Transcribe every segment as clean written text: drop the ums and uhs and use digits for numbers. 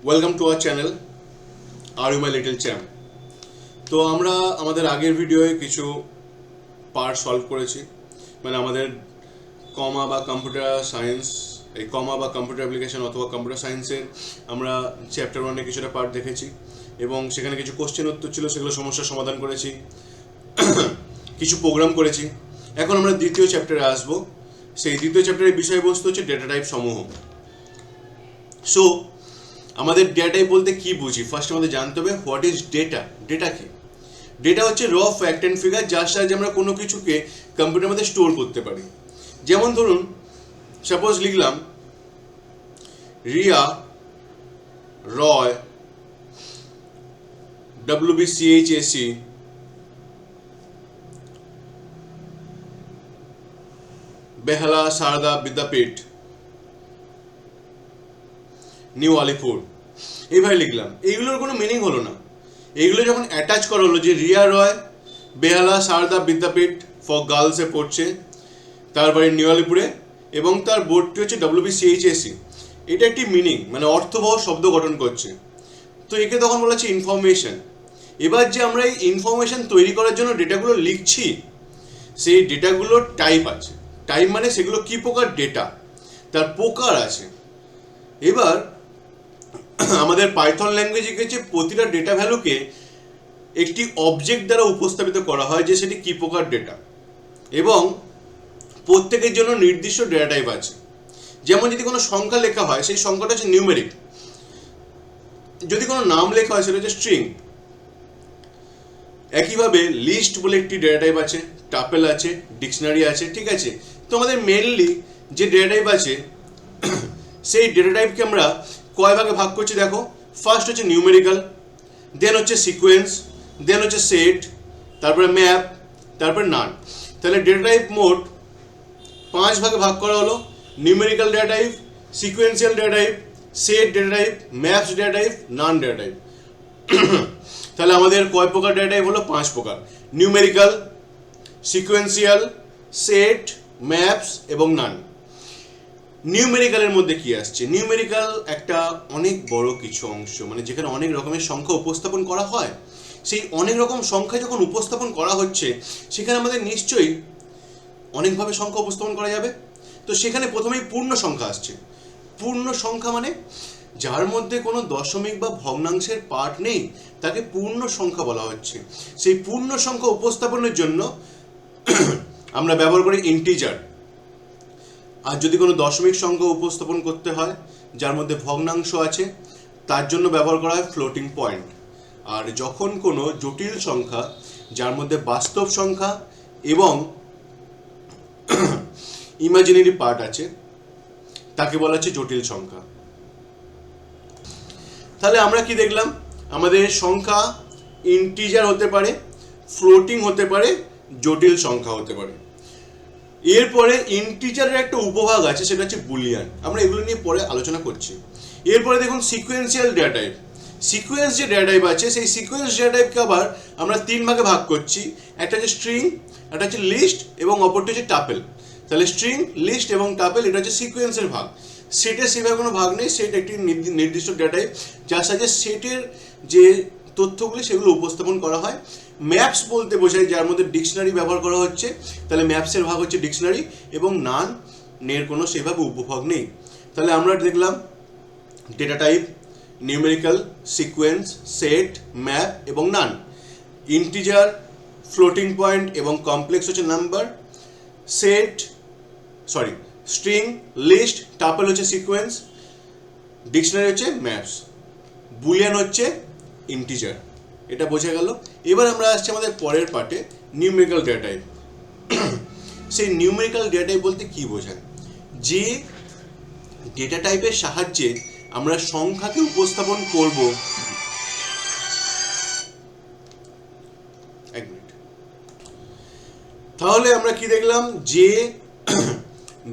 Welcome to our channel are you my little champ. তো আমরা আমাদের আগের ভিডিওয়ে কিছু পার্ট সলভ করেছি, মানে আমাদের কমা বা কম্পিউটার সায়েন্স, এই কমা বা কম্পিউটার অ্যাপ্লিকেশন অথবা কম্পিউটার সায়েন্সের আমরা চ্যাপ্টার 1-এ কিছুটা পার্ট দেখেছি এবং সেখানে কিছু কোশ্চেন উত্তর ছিল, সেগুলো সমস্যার সমাধান করেছি, কিছু প্রোগ্রাম করেছি। এখন আমরা দ্বিতীয় চ্যাপ্টারে আসবো। সেই দ্বিতীয় চ্যাপ্টারের বিষয়বস্তু হচ্ছে ডেটা টাইপ সমূহ। সো আমাদের ডেটা টাইপ বলতে কি বুঝি, ফার্স্ট আমাদের জানতে হবে হোয়াট ইজ ডেটা। ডেটা কি? ডেটা হচ্ছে র ফ্যাক্ট অ্যান্ড ফিগার, যার সাহায্যে আমরা কোনো কিছুকে কম্পিউটারের মধ্যে স্টোর করতে পারি। যেমন ধরুন, সাপোজ লিখলাম রিয়া রয় WBCHAC বেহালা সারদা বিদ্যাপীঠ নিউ আলিপুর, এইভাবে লিখলাম। এইগুলোর কোনো মিনিং হলো না। এইগুলো যখন অ্যাটাচ করা হলো যে রিয়া রয় বেহালা সারদা বিদ্যাপীঠ ফর গার্লসে পড়ছে, তার বাড়ি নিউ আলিপুরে এবং তার বোর্ডটি হচ্ছে WBCHAC, এটা একটি মিনিং, মানে অর্থবহ শব্দ গঠন করছে। তো একে তখন বলা হচ্ছে ইনফরমেশন। এবার যে আমরা এই ইনফরমেশন তৈরি করার জন্য ডেটাগুলো লিখছি, সেই ডেটাগুলোর টাইপ আছে। টাইপ মানে সেগুলো কী প্রকার ডেটা, তার প্রকার আছে। এবার আমাদের পাইথন ল্যাঙ্গুয়েজে গেছে প্রতিটা ডেটা ভ্যালুকে একটি অবজেক্ট দ্বারা উপস্থাপিত করা হয় যে সেটি কী প্রকার ডেটা, এবং প্রত্যেকের জন্য নির্দিষ্ট ডেটা টাইপ আছে। যেমন যদি কোনো সংখ্যা লেখা হয়, সেই সংখ্যাটা হচ্ছে নিউমেরিক। যদি কোনো নাম লেখা হয় সেটা হচ্ছে স্ট্রিং। একইভাবে লিস্ট বলে একটি ডেটা টাইপ আছে, টাপেল আছে, ডিকশনারি আছে, ঠিক আছে। তো আমাদের মেনলি যে ডেটা টাইপ আছে সেই ডেটা টাইপকে আমরা কয় ভাগে ভাগ করছি দেখো। ফার্স্ট হচ্ছে নিউমেরিক্যাল, দেন হচ্ছে সিকোয়েন্স, দেন হচ্ছে সেট, তারপরে ম্যাপ, তারপরে নান। তাহলে ডেটা টাইপ মোট 5 ভাগে ভাগ করা হলো: numerical data type, sequential data type, set data type, maps data type, none data type. তাহলে আমাদের কয় প্রকার ডেটা টাইপ হলো? 5 প্রকার: নিউমেরিক্যাল, সিকোয়েন্সিয়াল, সেট, ম্যাপস এবং নান। নিউমেরিক্যালের মধ্যে কি আসছে? নিউমেরিক্যাল একটা অনেক বড় কিছু অংশ, মানে যেখানে অনেক রকমের সংখ্যা উপস্থাপন করা হয়। সেই অনেক রকম সংখ্যা যখন উপস্থাপন করা হচ্ছে, সেখানে আমাদের নিশ্চয়ই অনেকভাবে সংখ্যা উপস্থাপন করা যাবে। তো সেখানে প্রথমেই পূর্ণ সংখ্যা আসছে। পূর্ণ সংখ্যা মানে যার মধ্যে কোনো দশমিক বা ভগ্নাংশের পার্ট নেই, তাকে পূর্ণ সংখ্যা বলা হচ্ছে। সেই পূর্ণ সংখ্যা উপস্থাপনের জন্য আমরা ব্যবহার করি ইন্টিজার। আর যদি কোনো দশমিক সংখ্যা উপস্থাপন করতে হয় যার মধ্যে ভগ্নাংশ আছে, তার জন্য ব্যবহার করা হয় ফ্লোটিং পয়েন্ট। আর যখন কোনো জটিল সংখ্যা যার মধ্যে বাস্তব সংখ্যা এবং ইমাজিনারি পার্ট আছে, তাকে বলা হচ্ছে জটিল সংখ্যা। তাহলে আমরা কি দেখলাম? আমাদের সংখ্যা ইন্টিজার হতে পারে, ফ্লোটিং হতে পারে, জটিল সংখ্যা হতে পারে। এরপরে ইন্টিজারের একটা উপভাগ আছে, সেটা হচ্ছে বুলিয়ান। আমরা এগুলো নিয়ে পরে আলোচনা করছি। এরপরে দেখুন সিকোয়েন্সিয়াল ডেটা টাইপ। সিকোয়েন্স যে ডেটা টাইপ আছে, সেই সিকোয়েন্স ডেটা টাইপকে আবার আমরা 3 ভাগে ভাগ করছি। একটা হচ্ছে স্ট্রিং, একটা হচ্ছে লিস্ট এবং অপরটি হচ্ছে টাপেল। তাহলে স্ট্রিং, লিস্ট এবং টাপেল এটা হচ্ছে সিকোয়েন্সের ভাগ। সেটের সেভাবে কোনো ভাগ নেই। সেট একটি নির্দিষ্ট ডেটা টাইপ, যার সাথে সেটের যে তথ্যগুলি সেগুলো উপস্থাপন করা হয়। ম্যাপস বলতে বোঝায় যার মধ্যে ডিকশনারি ব্যবহার করা হচ্ছে। তাহলে ম্যাপসের ভাগ হচ্ছে ডিকশনারি, এবং নান এর কোনো সেভাবে উপভাগ নেই। তাহলে আমরা দেখলাম data type, numerical, sequence, set, map এবং নান। ইন্টিজার, ফ্লোটিং পয়েন্ট এবং কমপ্লেক্স হচ্ছে নাম্বার। স্ট্রিং, লিস্ট, টাপল হচ্ছে সিকোয়েন্স, ডিকশনারি হচ্ছে ম্যাপস, বুলিয়ান হচ্ছে ইন্টিজার। এটা বোঝা গেল। এবার আমরা আসছি আমাদের পরের পার্টে, নিউমেরিক্যাল ডেটা টাইপ। সেই নিউমেরিক্যাল ডেটা টাইপ বলতে কি বোঝায়? যে ডেটা টাইপের সাহায্যে আমরা সংখ্যাকে উপস্থাপন করব। এক মিনিট। তাহলে আমরা কি দেখলাম? যে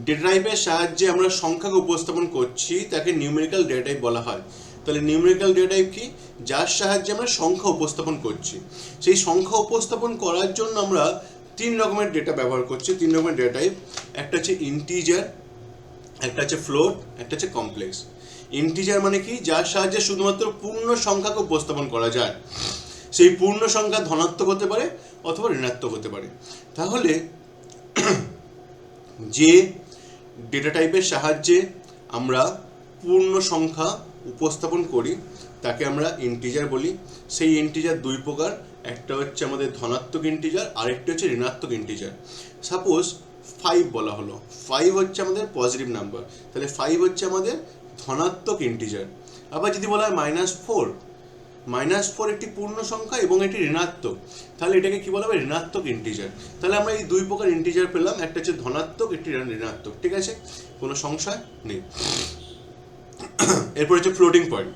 ডেটা টাইপের সাহায্যে আমরা সংখ্যাকে উপস্থাপন করছি, তাকে নিউমেরিক্যাল ডেটা টাইপ বলা হয়। তাহলে নিউমেরিক্যাল ডেটা টাইপ কি? যার সাহায্যে আমরা সংখ্যা উপস্থাপন করছি। সেই সংখ্যা উপস্থাপন করার জন্য আমরা 3 রকমের ডেটা ব্যবহার করছি, 3 রকমের ডেটা টাইপ। একটা হচ্ছে ইন্টিজার, একটা হচ্ছে ফ্লোট, একটা হচ্ছে কমপ্লেক্স। ইন্টিজার মানে কি? যার সাহায্যে শুধুমাত্র পূর্ণ সংখ্যাকে উপস্থাপন করা যায়। সেই পূর্ণ সংখ্যা ধনাত্মক হতে পারে অথবা ঋণাত্মক হতে পারে। তাহলে যে ডেটা টাইপের সাহায্যে আমরা পূর্ণ সংখ্যা উপস্থাপন করি তাকে আমরা ইন্টিজার বলি। সেই ইন্টিজার দুই প্রকার, একটা হচ্ছে আমাদের ধনাত্মক ইন্টিজার, আরেকটা হচ্ছে ঋণাত্মক ইন্টিজার। সাপোজ 5 বলা হলো, 5 হচ্ছে আমাদের পজিটিভ নাম্বার, তাহলে 5 হচ্ছে আমাদের ধনাত্মক ইন্টিজার। আবার যদি বলা হয় -4, -4 একটি পূর্ণ সংখ্যা এবং এটি ঋণাত্মক, তাহলে এটাকে কি বলা হবে? ঋণাত্মক ইন্টিজার। তাহলে আমরা এই দুই প্রকার ইন্টিজার পেলাম, একটা হচ্ছে ধনাত্মক, একটি ঋণাত্মক। ঠিক আছে, কোনো সংশয় নেই। এরপর হচ্ছে ফ্লোটিং পয়েন্ট।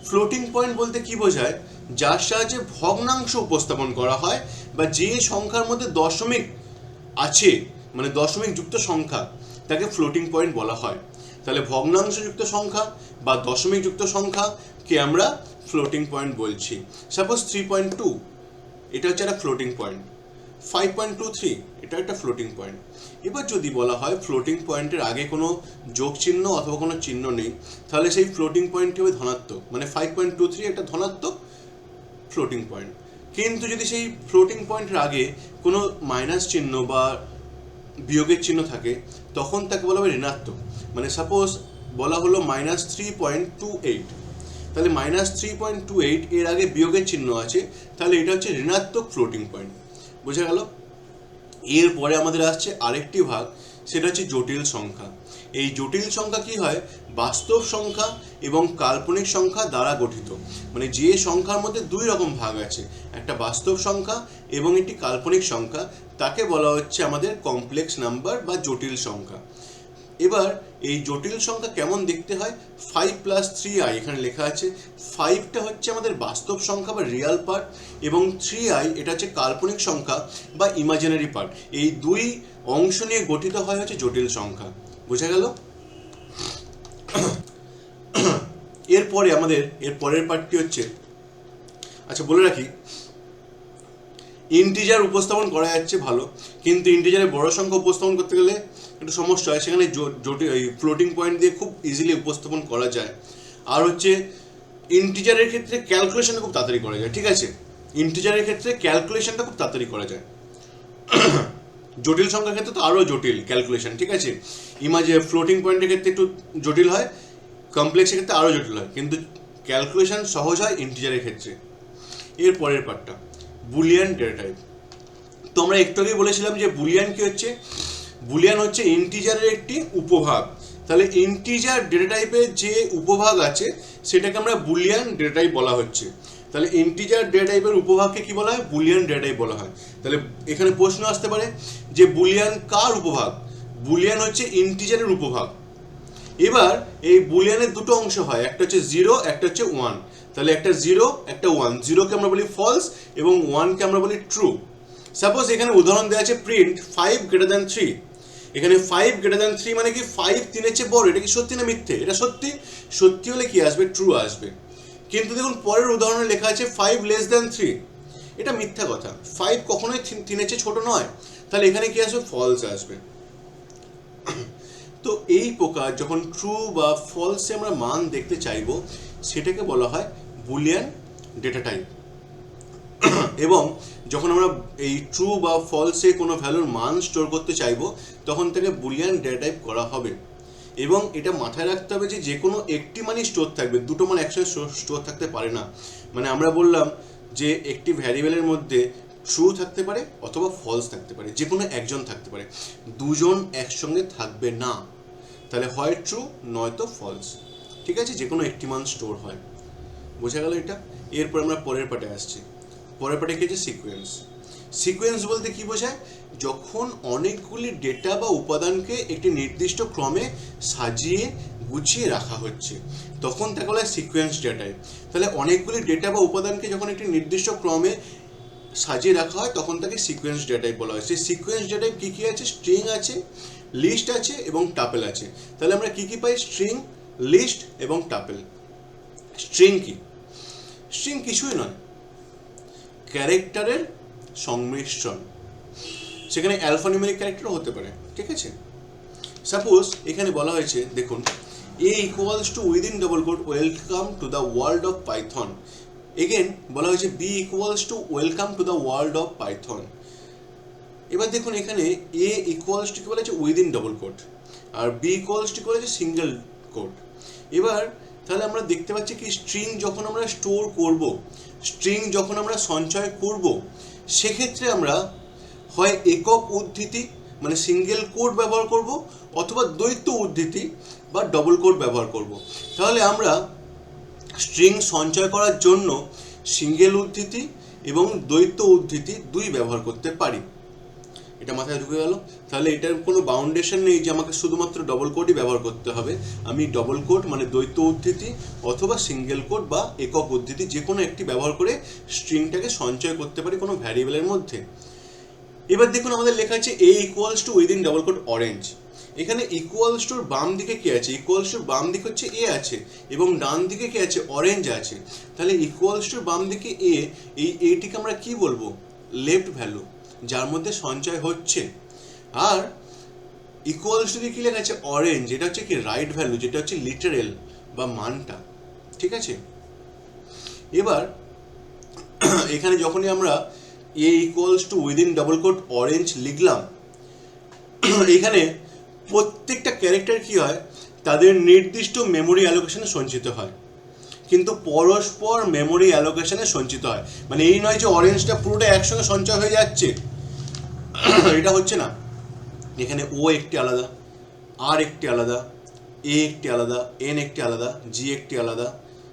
ফ্লোটিং পয়েন্ট বলতে কি বোঝায়? যার সাহায্যে ভগ্নাংশ উপস্থাপন করা হয় বা যে সংখ্যার মধ্যে দশমিক আছে, মানে দশমিক যুক্ত সংখ্যা, তাকে ফ্লোটিং পয়েন্ট বলা হয়। তাহলে ভগ্নাংশযুক্ত সংখ্যা বা দশমিক যুক্ত সংখ্যাকে আমরা ফ্লোটিং পয়েন্ট বলছি। সাপোজ 3.2, এটা হচ্ছে একটা ফ্লোটিং পয়েন্ট। 5.23, এটা একটা ফ্লোটিং পয়েন্ট। এবার যদি বলা হয় ফ্লোটিং পয়েন্টের আগে কোনো যোগ চিহ্ন অথবা কোনো চিহ্ন নেই, তাহলে সেই ফ্লোটিং পয়েন্টটি হবে ধনাত্মক, মানে 5.23 একটা ধনাত্মক ফ্লোটিং পয়েন্ট। কিন্তু যদি সেই ফ্লোটিং পয়েন্টের আগে কোনো মাইনাস চিহ্ন বা বিয়োগের চিহ্ন থাকে, তখন তাকে বলা হবে ঋণাত্মক। মানে সাপোজ বলা হলো -3.28, তাহলে -3.28 এর আগে বিয়োগের চিহ্ন আছে, তাহলে এটা হচ্ছে ঋণাত্মক ফ্লোটিং পয়েন্ট। বোঝা গেল? এরপরে আমাদের আসছে আরেকটি ভাগ, সেটা হচ্ছে জটিল সংখ্যা। এই জটিল সংখ্যা কি হয়? বাস্তব সংখ্যা এবং কাল্পনিক সংখ্যা দ্বারা গঠিত। মানে যে সংখ্যার মধ্যে দুই রকম ভাগ আছে, একটা বাস্তব সংখ্যা এবং একটি কাল্পনিক সংখ্যা, তাকে বলা হচ্ছে আমাদের কমপ্লেক্স নাম্বার বা জটিল সংখ্যা। এবার এই জটিল সংখ্যা কেমন দেখতে হয়? 5 + 3i এখানে লেখা আছে। 5টা হচ্ছে আমাদের বাস্তব সংখ্যা বা রিয়াল পার্ট, এবং 3i এটা হচ্ছে কাল্পনিক সংখ্যা বা ইমাজিনারি পার্ট। এই দুই অংশ নিয়ে গঠিত হয় হচ্ছে জটিল সংখ্যা। বোঝা গেল? এরপরে আমাদের এর পরের পার্টটি হচ্ছে, আচ্ছা বলে রাখি, ইন্টিজার উপস্থাপন করা যাচ্ছে ভালো, কিন্তু ইন্টিজারে বড় সংখ্যা উপস্থাপন করতে গেলে একটু সমস্যা হয়। সেখানে জটিল ফ্লোটিং পয়েন্ট দিয়ে খুব ইজিলি উপস্থাপন করা যায়। আর হচ্ছে ইন্টিজারের ক্ষেত্রে ক্যালকুলেশনটা খুব তাড়াতাড়ি করা যায়। ঠিক আছে, ইন্টিজারের ক্ষেত্রে ক্যালকুলেশনটা খুব তাড়াতাড়ি করা যায়। জটিল সংখ্যার ক্ষেত্রে তো আরও জটিল ক্যালকুলেশন। ঠিক আছে, ফ্লোটিং পয়েন্টের ক্ষেত্রে একটু জটিল হয়, কমপ্লেক্সের ক্ষেত্রে আরও জটিল হয়, কিন্তু ক্যালকুলেশন সহজ হয় ইন্টিজারের ক্ষেত্রে। এর পরের পার্টটা বুলিয়ান ডেটা টাইপ। তো আমরা একটু আগেই বলেছিলাম যে বুলিয়ান কি হচ্ছে? বুলিয়ান হচ্ছে ইন্টিজারের একটি উপভাগ। তাহলে ইন্টিজার ডেটা টাইপের যে উপভাগ আছে সেটাকে আমরা বুলিয়ান ডেটা টাইপ বলা হচ্ছে। তাহলে ইন্টিজার ডেটা টাইপের উপভাগকে কি বলা হয়? বুলিয়ান ডেটা টাইপ বলা হয়। তাহলে এখানে প্রশ্ন আসতে পারে যে বুলিয়ান কার উপভাগ? বুলিয়ান হচ্ছে ইন্টিজারের উপভাগ। এবার এই বুলিয়ানের দুটো অংশ হয়, একটা হচ্ছে 0, একটা হচ্ছে 1। তাহলে একটা 0, একটা 1। 0কে আমরা বলি ফলস এবং 1কে আমরা বলি ট্রু। সাপোজ এখানে উদাহরণ দেওয়া আছে প্রিন্ট 5 > 3। এখানে 5 > 3 মানে কি? 5 3-এর চেয়ে বড়। এটা কি সত্যি না মিথ্যে? এটা সত্যি। সত্যি হলে কি আসবে? ট্রু আসবে। কিন্তু দেখুন পরের উদাহরণে লেখা আছে 5 < 3। এটা মিথ্যা কথা। 5 কখনোই 3-এর চেয়ে ছোট নয়। তাহলে এখানে কি আসবে? ফলস আসবে। তো এই প্রকার যখন ট্রু বা ফলসে আমরা মান দেখতে চাইব, সেটাকে বলা হয় বুলিয়ান ডেটা টাইপ। এবং যখন আমরা এই ট্রু বা ফলসে কোনো ভ্যালুর মান স্টোর করতে চাইব, তখন তাকে বুলিয়ান ডেটা টাইপ করা হবে। এবং এটা মাথায় রাখতে হবে যে কোনো একটি মানই স্টোর থাকবে, দুটো মান একসাথে স্টোর থাকতে পারে না। মানে আমরা বললাম যে একটি ভ্যারিয়েবলের মধ্যে ট্রু থাকতে পারে অথবা ফলস থাকতে পারে, যে কোনো একজন থাকতে পারে, দুজন একসঙ্গে থাকবে না। তাহলে হয় ট্রু নয়তো ফলস। ঠিক আছে, যে কোনো একটি মান স্টোর হয়। বোঝা গেল এটা? এরপর আমরা পরের পার্টে আসছি। পরের পার্টে কি হচ্ছে? সিকোয়েন্স। সিকোয়েন্স বলতে কি বোঝায়? যখন অনেকগুলি ডেটা বা উপাদানকে একটি নির্দিষ্ট ক্রমে সাজিয়ে গুছিয়ে রাখা হচ্ছে, তখন তাকে বলা হয় সিকোয়েন্স ডেটা টাইপ। তাহলে অনেকগুলি ডেটা বা উপাদানকে যখন একটি নির্দিষ্ট ক্রমে সাজিয়ে রাখা হয়, তখন তাকে সিকোয়েন্স ডেটা টাইপ বলা হয়। সেই সিকোয়েন্স ডেটা টাইপ কী কী আছে? স্ট্রিং আছে, লিস্ট আছে এবং টাপেল আছে। তাহলে আমরা কী কী পাই? স্ট্রিং, লিস্ট এবং টাপেল। স্ট্রিং কি? স্ট্রিং কিছুই নয়, ক্যারেক্টারের সংমিশ্রণ। সেখানে অ্যালফানিউমেরিক ক্যারেক্টারও হতে পারে। ঠিক আছে, সাপোজ এখানে বলা হয়েছে, দেখুন A equals to within double quote welcome to the world of Python. Again বলা হয়েছে B equals to welcome to the world of Python. এবার দেখুন এখানে এ ইকুয়ালস টু কি বলা হচ্ছে উইদিন ডবল কোট, আর বি ইকুয়ালস টু কি বলা হচ্ছে সিঙ্গেল কোট। এবার তাহলে আমরা দেখতে পাচ্ছি কি স্ট্রিং যখন আমরা স্টোর করব, স্ট্রিং যখন আমরা সঞ্চয় করব, সেক্ষেত্রে আমরা হয় একক উদ্ধৃতি মানে সিঙ্গেল কোট ব্যবহার করব, অথবা দ্বৈত উদ্ধৃতি বা ডবল কোট ব্যবহার করব। তাহলে আমরা স্ট্রিং সঞ্চয় করার জন্য সিঙ্গেল উদ্ধৃতি এবং দ্বৈত উদ্ধৃতি দুই ব্যবহার করতে পারি। এটা মাথায় ঢুকে গেল। তাহলে এটার কোনো বাউন্ডেশন নেই যে আমাকে শুধুমাত্র ডবল কোটই ব্যবহার করতে হবে। আমি ডবল কোট মানে দ্বৈত উদ্ধৃতি অথবা সিঙ্গেল কোট বা একক উদ্ধৃতি যে কোনো একটি ব্যবহার করে স্ট্রিংটাকে সঞ্চয় করতে পারি কোনো ভ্যারিয়েবলের মধ্যে। এবার দেখুন আমাদের লেখা আছে A equals to within double quote orange. এখানে ইকুয়ালস টুর বাম দিকে কি আছে? ইকুয়ালস টুর বাম দিকে হচ্ছে এ আছে এবং ডান দিকে কি আছে? অরেঞ্জ আছে। তাহলে ইকুয়ালস টুর বাম দিকে এ, এই এটিকে আমরা কি বলবো? লেফট ভ্যালু, যার মধ্যে সঞ্চয় হচ্ছে। আর ইকুয়ালস টু কি লেখা আছে? অরেঞ্জ, এটা হচ্ছে কি রাইট ভ্যালু, যেটা হচ্ছে লিটারেল বা মানটা। ঠিক আছে, এবার এখানে যখনই আমরা A equals to within double quote orange লিখলাম, এখানে প্রত্যেকটা ক্যারেক্টার কি হয়? তাদের নির্দিষ্ট মেমোরি অ্যালোকেশনে সঞ্চিত হয়, কিন্তু পরস্পর মেমোরি অ্যালোকেশনে সঞ্চিত হয়। মানে এই নয় যে অরেঞ্জটা পুরোটা একসঙ্গে সঞ্চয় হয়ে যাচ্ছে, এটা হচ্ছে না। এখানে ও একটি আলাদা, আর একটি আলাদা, এ একটি আলাদা, এন একটি আলাদা, জি একটি আলাদা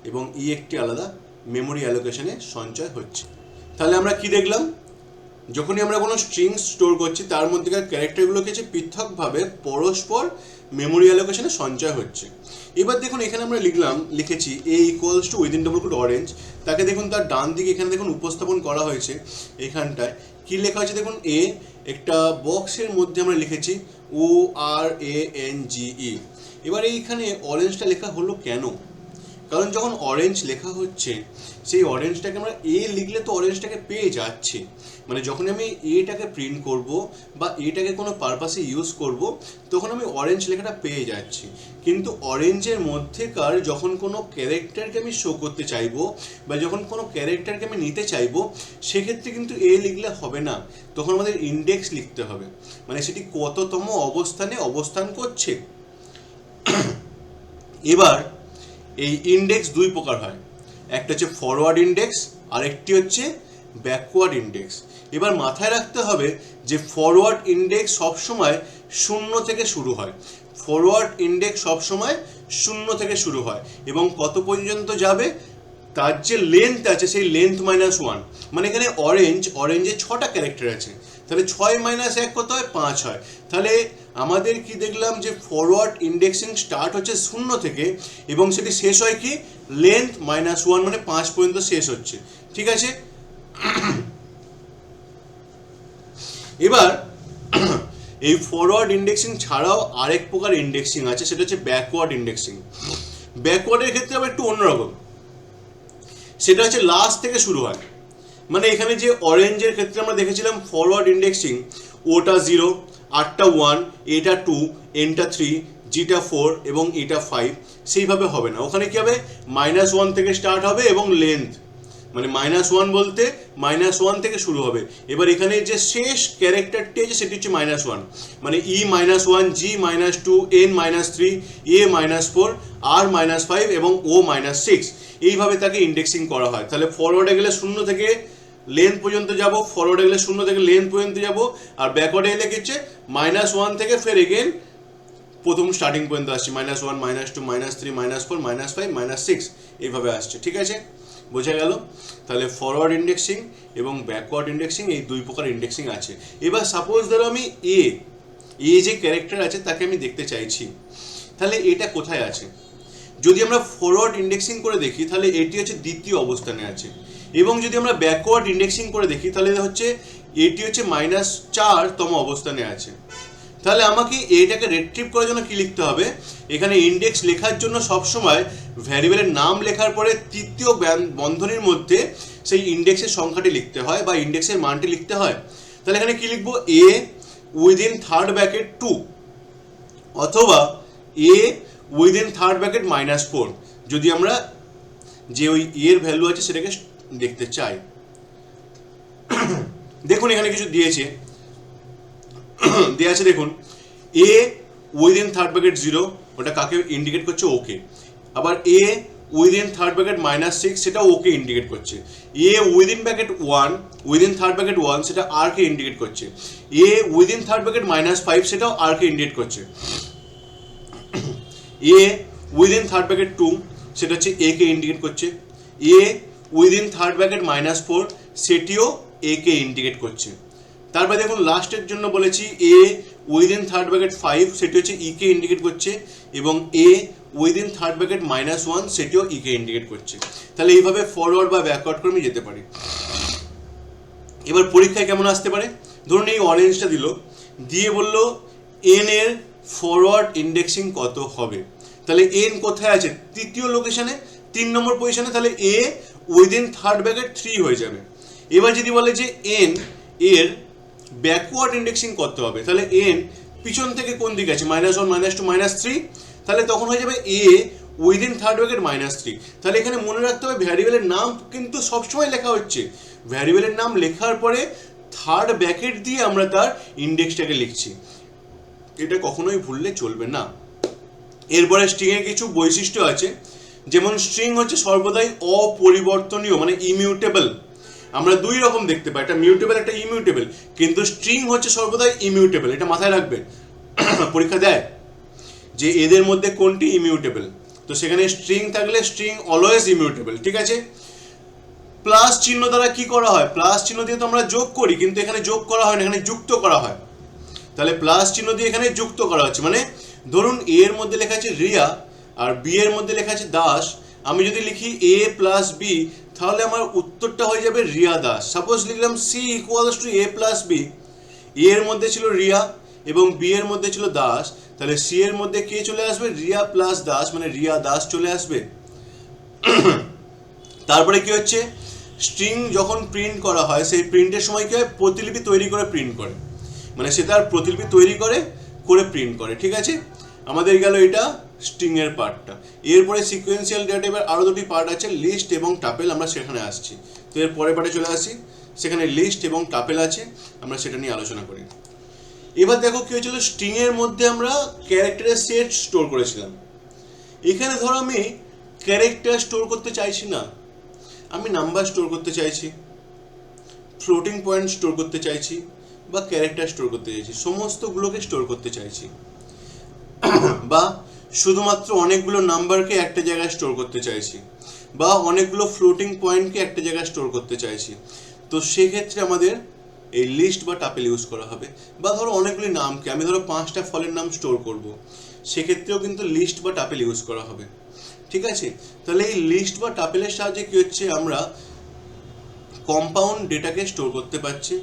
এবং ই একটি আলাদা মেমোরি অ্যালোকেশনে সঞ্চয় হচ্ছে। তাহলে আমরা কি দেখলাম? যখনই আমরা কোনো স্ট্রিং স্টোর করছি তার মধ্যেকার ক্যারেক্টারগুলোকে যে পৃথকভাবে পরস্পর মেমোরি অ্যালোকেশনে সঞ্চয় হচ্ছে। এবার দেখুন এখানে আমরা লিখেছি A equals to within double quote orange. তাকে দেখুন তার ডান দিকে এখানে দেখুন উপস্থাপন করা হয়েছে। এখানটায় কি লেখা হয়েছে দেখুন, এ একটা বক্সের মধ্যে আমরা লিখেছি ও আর এ এন জি ই। এবার এইখানে অরেঞ্জটা লেখা হলো কেন? কারণ যখন অরেঞ্জ লেখা হচ্ছে, সেই অরেঞ্জটাকে আমরা এ লিখলে তো অরেঞ্জটাকে পেয়ে যাচ্ছি। মানে যখন আমি এটাকে প্রিন্ট করব বা এটাকে কোনো পারপাসে ইউজ করব, তখন আমি অরেঞ্জ লেখাটা পেয়ে যাচ্ছি। কিন্তু অরেঞ্জের মধ্যেকার যখন কোনো ক্যারেক্টারকে আমি শো করতে চাইবো বা যখন কোনো ক্যারেক্টারকে আমি নিতে চাইবো, সেক্ষেত্রে কিন্তু এ লিখলে হবে না, তখন আমাদের ইন্ডেক্স লিখতে হবে, মানে সেটি কততম অবস্থানে অবস্থান করছে। এবার এই ইন্ডেক্স দুই প্রকার হয়, একটা হচ্ছে ফরওয়ার্ড ইন্ডেক্স আর একটি হচ্ছে ব্যাকওয়ার্ড ইন্ডেক্স। এবার মাথায় রাখতে হবে যে ফরওয়ার্ড ইন্ডেক্স সবসময় 0 থেকে শুরু হয়। ফরওয়ার্ড ইন্ডেক্স সবসময় 0 থেকে শুরু হয় এবং কত পর্যন্ত যাবে? তার যে লেন্থ আছে সেই লেন্থ -1। মানে এখানে অরেঞ্জে 6টা ক্যারেক্টার আছে, তাহলে 6 - 1 কত হয়? 5 হয়। তাহলে আমাদের কি দেখলাম যে ফরওয়ার্ড ইন্ডেক্সিং স্টার্ট হচ্ছে 0 থেকে এবং সেটি শেষ হয় কি লেন্থ -1, মানে 5 পর্যন্ত শেষ হচ্ছে। ঠিক আছে, এবার এই ফরওয়ার্ড ইন্ডেক্সিং ছাড়াও আরেক প্রকার ইন্ডেক্সিং আছে, সেটা হচ্ছে ব্যাকওয়ার্ড ইন্ডেক্সিং। ব্যাকওয়ার্ডের ক্ষেত্রে আবার একটু অন্যরকম, সেটা হচ্ছে লাস্ট থেকে শুরু হয়। মানে এখানে যে অরেঞ্জের ক্ষেত্রে আমরা দেখেছিলাম ফরওয়ার্ড ইন্ডেক্সিং, ওটা 0, আরটা 1, এটা 2, এনটা 3, জিটা 4 এবং এটা 5, সেইভাবে হবে না। ওখানে কি হবে? -1 থেকে স্টার্ট হবে এবং লেন্থ মানে -1 বলতে -1 থেকে শুরু হবে। এবার এখানে যে শেষ ক্যারেক্টারটি আছে সেটি হচ্ছে -1, মানে ই -1, জি -2, এন -3, এ -4, আর -5 এবং ও -6, এইভাবে তাকে ইন্ডেক্সিং করা হয়। তাহলে ফরওয়ার্ডে গেলে 0 থেকে লেন্থ পর্যন্ত যাব, ফরওয়ার্ডে গেলে 0 থেকে লেন্থ পর্যন্ত যাব, আর ব্যাকওয়ার্ডে গেলে কি হচ্ছে -1 থেকে ফের এগেন প্রথম স্টার্টিং পর্যন্ত আসছে, -1, -2, -3, -4, -5, -6, এইভাবে আসছে। ঠিক আছে, বোঝা গেল? তাহলে ফরওয়ার্ড ইন্ডেক্সিং এবং ব্যাকওয়ার্ড ইন্ডেক্সিং এই দুই প্রকার ইন্ডেক্সিং আছে। এবার সাপোজ ধরো আমি এ যে ক্যারেক্টার আছে তাকে আমি দেখতে চাইছি, তাহলে এটা কোথায় আছে? যদি আমরা ফরওয়ার্ড ইন্ডেক্সিং করে দেখি তাহলে এটি হচ্ছে দ্বিতীয় অবস্থানে আছে, এবং যদি আমরা ব্যাকওয়ার্ড ইন্ডেক্সিং করে দেখি তাহলে হচ্ছে এটি হচ্ছে -4তম অবস্থানে আছে। তাহলে আমাকে এটাকে রিট্রিভ করার জন্য কি লিখতে হবে? এখানে ইন্ডেক্স লেখার জন্য সবসময় ভ্যারিয়েবলের নাম লেখার পরে তৃতীয় বন্ধনীর মধ্যে সেই ইন্ডেক্সের সংখ্যাটি লিখতে হয় বা ইন্ডেক্সের মানটি লিখতে হয়। তাহলে এখানে কি লিখবো? এ উইদিন থার্ড ব্র্যাকেট 2 অথবা এ উইদিন থার্ড ব্র্যাকেট -4 যদি আমরা যে ওই এর ভ্যালু আছে সেটাকে দেখতে চাই। দেখুন এখানে কিছু দিয়েছে, দেওয়া আছে দেখুন এ উইদিন থার্ড ব্র্যাকেট 0 ওটা কাকে ইন্ডিকেট করছে? ওকে। আবার এ উইদিন থার্ড ব্র্যাকেট -6 সেটা ওকে ইন্ডিকেট করছে। A within bracket 1 within third bracket 1 সেটা আর কে ইন্ডিকেট করছে। এ উইদিন থার্ড ব্র্যাকেট -5 সেটাও আর কে ইন্ডিকেট করছে। এ উইদিন থার্ড ব্র্যাকেট 2 সেটা হচ্ছে এ কে ইন্ডিকেট করছে। এ উইদিন থার্ড ব্র্যাকেট -4 সেটিও এ কে ইন্ডিকেট করছে। তারপরে দেখুন লাস্টের জন্য বলেছি এ উইদিন থার্ড ব্র্যাকেট 5 সেটি হচ্ছে ই কে ইন্ডিকেট করছে এবং এ উইদিন থার্ড ব্র্যাকেট -1 সেটিও ই কে ইন্ডিকেট করছে। তাহলে এইভাবে ফরওয়ার্ড বা ব্যাকওয়ার্ড করে আমি যেতে পারি। এবার পরীক্ষায় কেমন আসতে পারে? ধরুন এই অরেঞ্জটা দিল, দিয়ে বলল এন এর ফরওয়ার্ড ইন্ডেক্সিং কত হবে। তাহলে এন কোথায় আছে? তৃতীয় লোকেশনে, 3 নম্বর পজিশনে, তাহলে এ উইদিন থার্ড ব্র্যাকেট 3 হয়ে যাবে। এবার যদি বলে যে এন এর ব্যাকওয়ার্ড ইন্ডেক্সিং কত হবে, তাহলে এন পিছন থেকে কোন দিকে আছে? -1 -2 -3, তাহলে তখন হয়ে যাবে এ উইদিন থার্ড ব্র্যাকেট -3। তাহলে এখানে মনে রাখতে হবে ভ্যারিয়েবলের নাম কিন্তু সবসময় লেখা হচ্ছে, ভ্যারিয়েবলের নাম লেখার পরে থার্ড ব্র্যাকেট দিয়ে আমরা তার ইন্ডেক্সটাকে লিখছি, এটা কখনোই ভুললে চলবে না। এরপরে স্ট্রিংয়ের কিছু বৈশিষ্ট্য আছে, যেমন স্ট্রিং হচ্ছে সর্বদাই অপরিবর্তনীয় মানে ইমিউটেবল। আমরা দুই রকম দেখতে পাই, একটা মিউটেবল একটা ইমিউটেবল, কিন্তু স্ট্রিং হচ্ছে সর্বদাই ইমিউটেবল, এটা মাথায় রাখবে। পরীক্ষা দেয় যে এদের মধ্যে কোনটি ইমিউটেবল, তো সেখানে স্ট্রিং থাকলে স্ট্রিং অলওয়েজ ইমিউটেবল, ঠিক আছে। প্লাস চিহ্ন দ্বারা কি করা হয়? প্লাস চিহ্ন দিয়ে তো আমরা যোগ করি, কিন্তু এখানে যোগ করা হয় না, এখানে যুক্ত করা হয়। তাহলে প্লাস চিহ্ন দিয়ে এখানে যুক্ত করা হচ্ছে, মানে ধরুন এ এর মধ্যে লেখা আছে রিয়া আর বি এর মধ্যে লেখা আছে দাস, আমি যদি লিখি এ প্লাস বি তাহলে আমার উত্তরটা হয়ে যাবে রিয়া দাস। সাপোজ লিখলাম C equals to A plus B, A এর মধ্যে ছিল রিয়া এবং বি এর মধ্যে ছিল দাস, তাহলে সি এর মধ্যে কে চলে আসবে? রিয়া প্লাস দাস, মানে রিয়া দাস চলে আসবে। তারপরে কি হচ্ছে? স্ট্রিং যখন প্রিন্ট করা হয় সেই প্রিন্টের সময় কি হয়? প্রতিলিপি তৈরি করে প্রিন্ট করে, মানে সে তার প্রতিলিপি তৈরি করে প্রিন্ট করে, ঠিক আছে। আমাদের গেল এটা স্ট্রিং এর পার্টটা। এরপরে সিকোয়েন্সিয়াল ডেটা টাইপের আরো দুটি পার্ট আছে, লিস্ট এবং টাপেল, আমরা সেখানে আসছি। তো এর পরের পার্টে চলে আসি, সেখানে লিস্ট এবং টাপেল আছে, আমরা সেটা নিয়ে আলোচনা করি। এবার দেখো কি হয়েছিল, স্ট্রিং এর মধ্যে আমরা ক্যারেক্টারের সেট স্টোর করেছিলাম। এখানে ধরো আমি ক্যারেক্টার স্টোর করতে চাইছি না, আমি নাম্বার স্টোর করতে চাইছি, ফ্লোটিং পয়েন্ট স্টোর করতে চাইছি, বা ক্যারেক্টার স্টোর করতে চাইছি, সমস্তগুলোকে স্টোর করতে চাইছি, বা শুধুমাত্র অনেকগুলো নাম্বারকে একটা জায়গায় স্টোর করতে চাইছি, বা অনেকগুলো ফ্লোটিং পয়েন্টকে একটা জায়গায় স্টোর করতে চাইছি। তো সেক্ষেত্রে আমাদের এই লিস্ট বা টাপেল ইউজ করা হবে। বা ধরো অনেকগুলি নামকে, আমি ধরো 5টা ফলের নাম স্টোর করব, সেক্ষেত্রেও কিন্তু লিস্ট বা টাপেল ইউজ করা হবে, ঠিক আছে। তাহলে এই লিস্ট বা টাপেলের সাহায্যে কি হচ্ছে, আমরা কম্পাউন্ড ডেটাকে স্টোর করতে পারছি।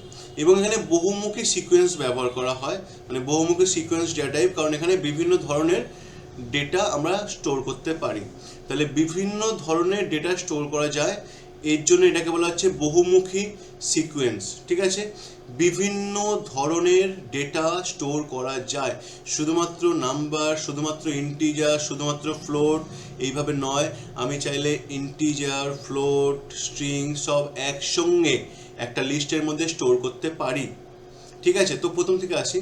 এবং এখানে বহুমুখী সিকোয়েন্স ব্যবহার করা হয়, মানে বহুমুখী সিকোয়েন্স ডেটা টাইপ, কারণ এখানে বিভিন্ন ধরনের ডেটা আমরা স্টোর করতে পারি। তাহলে বিভিন্ন ধরনের ডেটা স্টোর করা যায়, এর জন্য এটাকে বলা হচ্ছে বহুমুখী সিকোয়েন্স, ঠিক আছে। বিভিন্ন ধরনের ডেটা স্টোর করা যায়, শুধুমাত্র নাম্বার, শুধুমাত্র ইন্টিজার, শুধুমাত্র ফ্লোট এইভাবে নয়। আমি চাইলে ইন্টিজার, ফ্লোট, স্ট্রিং সব একসঙ্গে একটা লিস্টের মধ্যে স্টোর করতে পারি, ঠিক আছে। তো প্রথম থেকে আসি,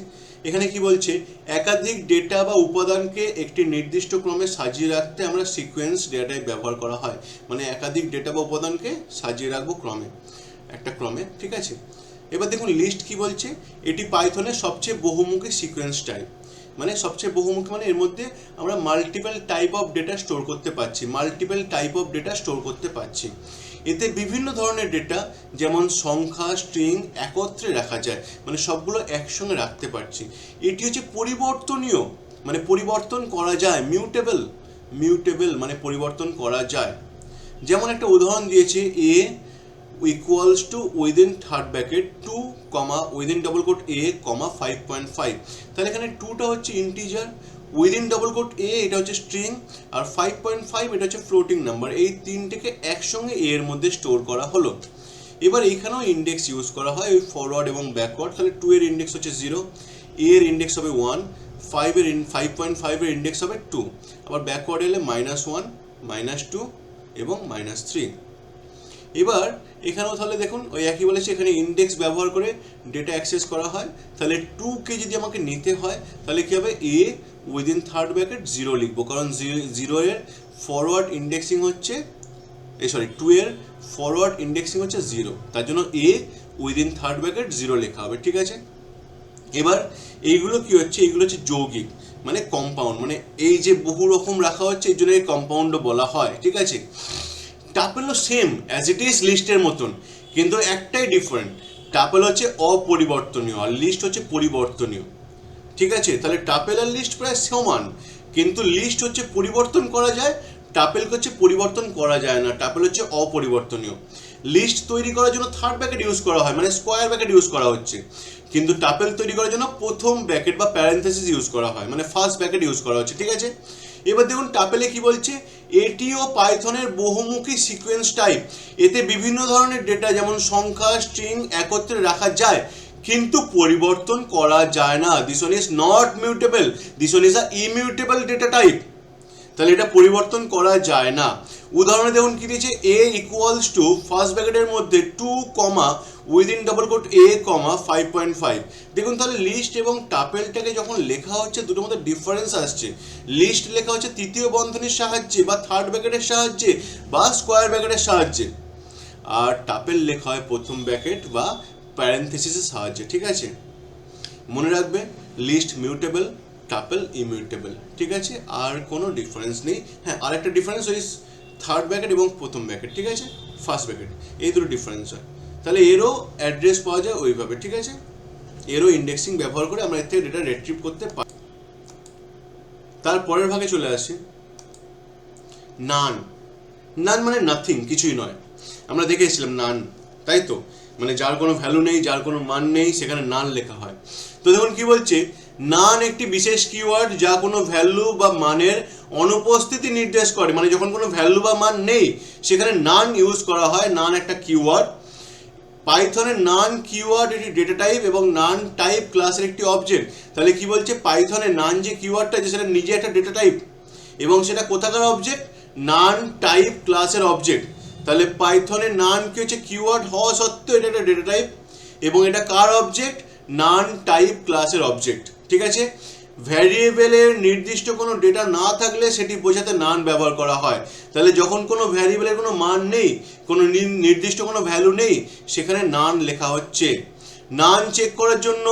এখানে কি বলছে, একাধিক ডেটা বা উপাদানকে একটি নির্দিষ্ট ক্রমে সাজিয়ে রাখতে আমরা সিকোয়েন্স ডেটায় ব্যবহার করা হয়, মানে একাধিক ডেটা বা উপাদানকে সাজিয়ে রাখবো ক্রমে, একটা ক্রমে, ঠিক আছে। এবার দেখুন লিস্ট কি বলছে, এটি পাইথনের সবচেয়ে বহুমুখী সিকোয়েন্স টাইপ, মানে সবচেয়ে বহুমুখী মানে এর মধ্যে আমরা multiple type of data store করতে পারছি, multiple type of data store করতে পারছি। এতে বিভিন্ন ধরনের ডেটা যেমন সংখ্যা, স্ট্রিং একত্রে রাখা যায়, মানে সবগুলো একসঙ্গে রাখতে পারছি। এটি হচ্ছে পরিবর্তনীয়, মানে পরিবর্তন করা যায়, মিউটেবল মানে পরিবর্তন করা যায়। যেমন একটা উদাহরণ দিয়েছে, A equals to within third bracket 2, within double quote A, 5.5। তাহলে এখানে 2টা হচ্ছে integer, within double quote A এটা হচ্ছে স্ট্রিং, আর 5.5 এটা হচ্ছে ফ্লোটিং নাম্বার। এই তিনটেকে একসঙ্গে এ এর মধ্যে স্টোর করা হলো। এবার এইখানেও ইন্ডেক্স ইউজ করা হয়, ওই ফরওয়ার্ড এবং ব্যাকওয়ার্ড। তাহলে 2 এর ইন্ডেক্স হচ্ছে 0, এ এর ইন্ডেক্স হবে 1, 5.5 এর ইন্ডেক্স হবে 2, আবার ব্যাকওয়ার্ড এলে -1, -2 এবং -3। এবার এখানেও তাহলে দেখুন ওই একই বলেছে, এখানে ইন্ডেক্স ব্যবহার করে ডেটা অ্যাক্সেস করা হয়। তাহলে 2কে যদি আমাকে নিতে হয় তাহলে কী হবে, এ উইদিন থার্ড ব্র্যাকেট 0 লিখবো, কারণ 0 এর ফরওয়ার্ড ইন্ডেক্সিং হচ্ছে 2 এর ফরওয়ার্ড ইন্ডেক্সিং হচ্ছে 0, তার জন্য এ উইদিন থার্ড ব্র্যাকেট 0 লেখা হবে, ঠিক আছে। এবার এইগুলো কি হচ্ছে, এইগুলো হচ্ছে যৌগিক মানে কম্পাউন্ড, মানে এই যে বহু রকম রাখা হচ্ছে এই জন্য কম্পাউন্ডও বলা হয়, ঠিক আছে। টাপেলও সেম অ্যাজ ইট ইজ লিস্টের মতন, কিন্তু একটাই ডিফারেন্ট, টাপেল হচ্ছে অপরিবর্তনীয় আর লিস্ট হচ্ছে পরিবর্তনীয়, ঠিক আছে। তাহলে টাপেল আর লিস্ট প্রায় সমান, কিন্তু লিস্ট হচ্ছে পরিবর্তন করা যায়, টাপেলকে হচ্ছে পরিবর্তন করা যায় না, টাপেল হচ্ছে অপরিবর্তনীয়। লিস্ট তৈরি করার জন্য থার্ড ব্র্যাকেট ইউজ করা হয়, মানে স্কোয়ার ব্র্যাকেট ইউজ করা হচ্ছে, কিন্তু টাপেল তৈরি করার জন্য প্রথম ব্র্যাকেট বা প্যারেন্থেসিস ইউজ করা হয়, মানে ফার্স্ট ব্র্যাকেট ইউজ করা হচ্ছে, ঠিক আছে। এবার দেখুন টাপেলে কি বলছে, এটিও পাইথনের বহুমুখী সিকোয়েন্স টাইপ, এতে বিভিন্ন ধরনের ডেটা যেমন সংখ্যা স্ট্রিং একত্রে রাখা যায় কিন্তু পরিবর্তন করা যায় না। This one is not mutable, this one is a immutable data type, তাহলে এটা পরিবর্তন করা যায় না। উদাহরণে দেখুন কি দিয়েছে, এ ইকুয়ালস টু ফার্স্ট ব্র্যাকেটের মধ্যে 2, উইদিন ডাবল কোট এ, 5.5। দেখুন তাহলে লিস্ট এবং টাপেলটাকে যখন লেখা হচ্ছে দুটোর মধ্যে ডিফারেন্স আসছে। লিস্ট লেখা হচ্ছে তৃতীয় বন্ধনীর সাহায্যে বা থার্ড ব্র্যাকেটের সাহায্যে বা স্কোয়ার ব্র্যাকেটের সাহায্যে, আর টাপেল লেখা হয় প্রথম ব্র্যাকেট বা প্যারেন্থেসিসের সাহায্যে, ঠিক আছে। মনে রাখবে লিস্ট মিউটেবল, টাপেল ইমিউটেবল, ঠিক আছে, আর কোনো ডিফারেন্স নেই। হ্যাঁ, আরেকটা ডিফারেন্স ওই থার্ড ব্র্যাকেট এবং প্রথম ব্র্যাকেট, ঠিক আছে, ফার্স্ট ব্র্যাকেট, এই দুটো ডিফারেন্স হয়। তাহলে এরও অ্যাড্রেস পাওয়া যায় ওইভাবে, ঠিক আছে, এরও ইন্ডেক্সিং ব্যবহার করে আমরা এর থেকে ডেটা রিট্রিভ করতে পারি। তারপরের ভাগে চলে আসি, নান। নান মানে নাথিং, কিছুই নয়, আমরা দেখে এসেছিলাম নান, তাই তো, মানে যার কোনো ভ্যালু নেই, যার কোনো মান নেই, সেখানে নান লেখা হয়। তো দেখুন কি বলছে, নান একটি বিশেষ কিওয়ার্ড যা কোনো ভ্যালু বা মানের অনুপস্থিতি নির্দেশ করে, মানে যখন কোনো ভ্যালু বা মান নেই সেখানে নান ইউজ করা হয়। নান একটা কিওয়ার্ড, পাইথনের নান কিওয়ার্ড এটি ডেটা টাইপ এবং নান টাইপ ক্লাসের একটি অবজেক্ট। তাহলে কি বলছে, পাইথনের নান যে কিওয়ার্ডটা আছে সেটা নিজে একটা ডেটা টাইপ, এবং সেটা কোথাকার অবজেক্ট, নান টাইপ ক্লাসের অবজেক্ট। তাহলে পাইথনের নান কি হচ্ছে, কিওয়ার্ড হওয়া সত্ত্বেও এটা একটা ডেটা টাইপ, এবং এটা কার অবজেক্ট, নান টাইপ ক্লাসের অবজেক্ট, ঠিক আছে। ভ্যারিয়েবলের নির্দিষ্ট কোনো ডেটা না থাকলে সেটি বোঝাতে নান ব্যবহার করা হয়। তাহলে যখন কোনো ভ্যারিয়েবলের কোনো মান নেই, কোনো নির্দিষ্ট কোনো ভ্যালু নেই, সেখানে নান লেখা হচ্ছে। নান চেক করার জন্য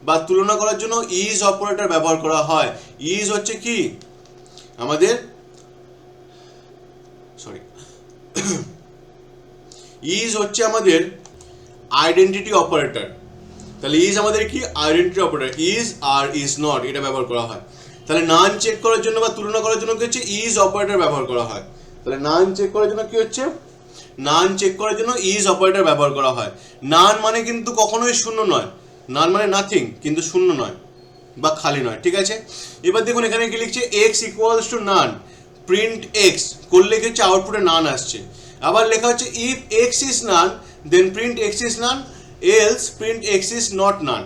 বা তুলনা করার জন্য ইজ অপারেটর ব্যবহার করা হয়। ইজ হচ্ছে কি আমাদের, ইজ হচ্ছে আমাদের আইডেন্টিটি অপারেটর। তাহলে ইজ আমাদের কি, আইডেন্টিটি অপারেটর, ইজ আর ইজ নট এটা ব্যবহার করা হয়। তাহলে নান চেক করার জন্য বা তুলনা করার জন্য কি হচ্ছে, ইজ অপারেটর ব্যবহার করা হয়। তাহলে নান চেক করার জন্য কি হচ্ছে, নান চেক করার জন্য ইজ অপারেটর ব্যবহার করা হয়। নান মানে কিন্তু কখনোই শূন্য নয়, নান মানে নাথিং, কিন্তু শূন্য নয় বা খালি নয়, ঠিক আছে। এবার দেখুন এখানে কি লিখছে, x equals to NaN, print x করলে কি হচ্ছে আউটপুটে নান আসছে। আবার লেখা হচ্ছে if x is NaN then print x is NaN, else print x is not NaN.